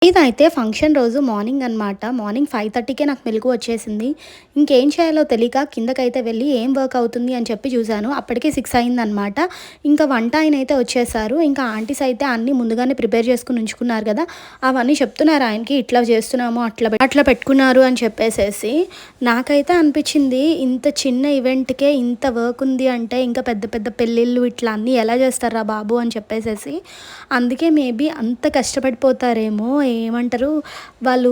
ఇదైతే ఫంక్షన్ రోజు మార్నింగ్ అనమాట. మార్నింగ్ 5:30కే నాకు మెలుకువ వచ్చేసింది. ఇంకేం చేయాలో తెలియక కిందకైతే వెళ్ళి ఏం వర్క్ అవుతుంది అని చెప్పి చూసాను. అప్పటికే 6 అయిందనమాట. ఇంకా వంట ఆయనైతే వచ్చేసారు. ఇంకా ఆంటీస్ అయితే అన్నీ ముందుగానే ప్రిపేర్ చేసుకొని ఉంచుకున్నారు కదా! అవన్నీ చెప్తున్నారు ఆయనకి. ఇట్లా చేస్తున్నాము, అట్లా పెట్టుకున్నారు అని చెప్పేసేసి. నాకైతే అనిపించింది ఇంత చిన్న ఈవెంట్‌కే ఇంత వర్క్ ఉంది అంటే ఇంకా పెద్ద పెద్ద పెళ్ళిళ్ళు ఇట్లా అన్నీ ఎలా చేస్తార్రా బాబు అని చెప్పేసేసి. అందుకే మేబీ అంత కష్టపడిపోతారేమో ఏమంటారు వాళ్ళు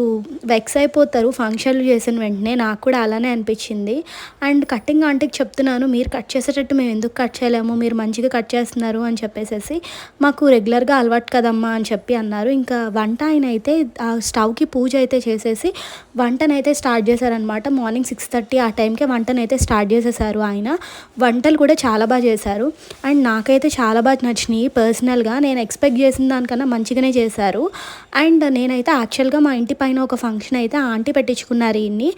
వెక్స్ అయిపోతారు ఫంక్షన్లు చేసిన వెంటనే. నాకు కూడా అలానే అనిపించింది. అండ్ కటింగ్ ఆంటీకి చెప్తున్నాను, మీరు కట్ చేసేటట్టు మేము ఎందుకు కట్ చేయలేము, మీరు మంచిగా కట్ చేస్తున్నారు అని చెప్పేసేసి. మాకు రెగ్యులర్గా అలవాటు కదమ్మా అని చెప్పి అన్నారు. ఇంకా వంట ఆయన అయితే ఆ స్టవ్కి పూజ అయితే చేసేసి వంటనైతే స్టార్ట్ చేశారనమాట. మార్నింగ్ 6:30 ఆ టైంకే వంటనైతే స్టార్ట్ చేసేసారు ఆయన. వంటలు కూడా చాలా బాగా చేశారు. అండ్ నాకైతే చాలా బాగా నచ్చినాయి పర్సనల్గా. నేను ఎక్స్పెక్ట్ చేసిన దానికన్నా మంచిగానే చేశారు. అండ్ నేనైతే యాక్చువల్గా మా ఇంటి పైన ఒక ఫంక్షన్ అయితే ఆంటీ పెట్టించుకున్నారు ఈయన్ని.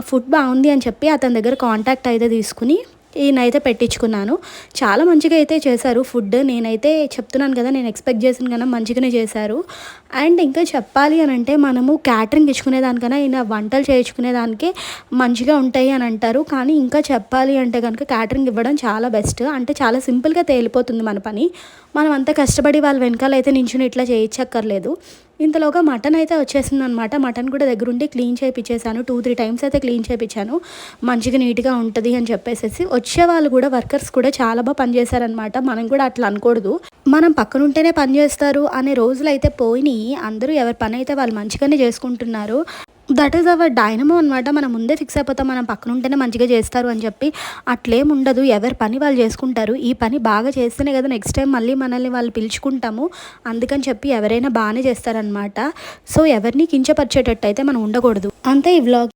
ఫుడ్ బాగుంది అని చెప్పి అతని దగ్గర కాంటాక్ట్ అయితే తీసుకుని ఈయనైతే పెట్టించుకున్నాను. చాలా మంచిగా అయితే చేశారు ఫుడ్. నేనైతే చెప్తున్నాను కదా, నేను ఎక్స్పెక్ట్ చేసిన కన్నా మంచిగానే చేశారు. అండ్ ఇంకా చెప్పాలి అని అంటే మనము క్యాటరింగ్ ఇచ్చుకునే దానికన్నా ఈయన వంటలు చేయించుకునే దానికే మంచిగా ఉంటాయి అని అంటారు. కానీ ఇంకా చెప్పాలి అంటే కనుక క్యాటరింగ్ ఇవ్వడం చాలా బెస్ట్. అంటే చాలా సింపుల్గా తేలిపోతుంది మన పని. మనం అంత కష్టపడి వాళ్ళ వెనకాల అయితే నించుని ఇట్లా చేయించక్కర్లేదు. ఇంతలోగా మటన్ అయితే వచ్చేసిందనమాట. మటన్ కూడా దగ్గరుండి క్లీన్ చేయించేసాను. 2-3 టైమ్స్ అయితే క్లీన్ చేయించాను. మంచిగా నీట్గా ఉంటుంది అని చెప్పేసేసి. వచ్చే వాళ్ళు కూడా వర్కర్స్ కూడా చాలా బాగా పనిచేశారనమాట. మనం కూడా అట్లా అనకూడదు. మనం పక్కనుంటేనే పని చేస్తారు అనే రోజులు అయితే పోయినాయి. అందరూ ఎవరి పని అయితే వాళ్ళు మంచిగానే చేసుకుంటున్నారు. దట్ ఈస్ అవర్ డైనమో అనమాట. మనం ముందే ఫిక్స్ అయిపోతాం మనం పక్కన ఉంటేనే మంచిగా చేస్తారు అని చెప్పి. అట్లేం ఉండదు. ఎవరి పని వాళ్ళు చేసుకుంటారు. ఈ పని బాగా చేస్తేనే కదా నెక్స్ట్ టైం మళ్ళీ మనల్ని వాళ్ళు పిలుచుకుంటాము. అందుకని చెప్పి ఎవరైనా బాగానే చేస్తారనమాట. సో ఎవరిని కించపరిచేటట్టు అయితే మనం ఉండకూడదు. అంతే ఈ వ్లాగ్.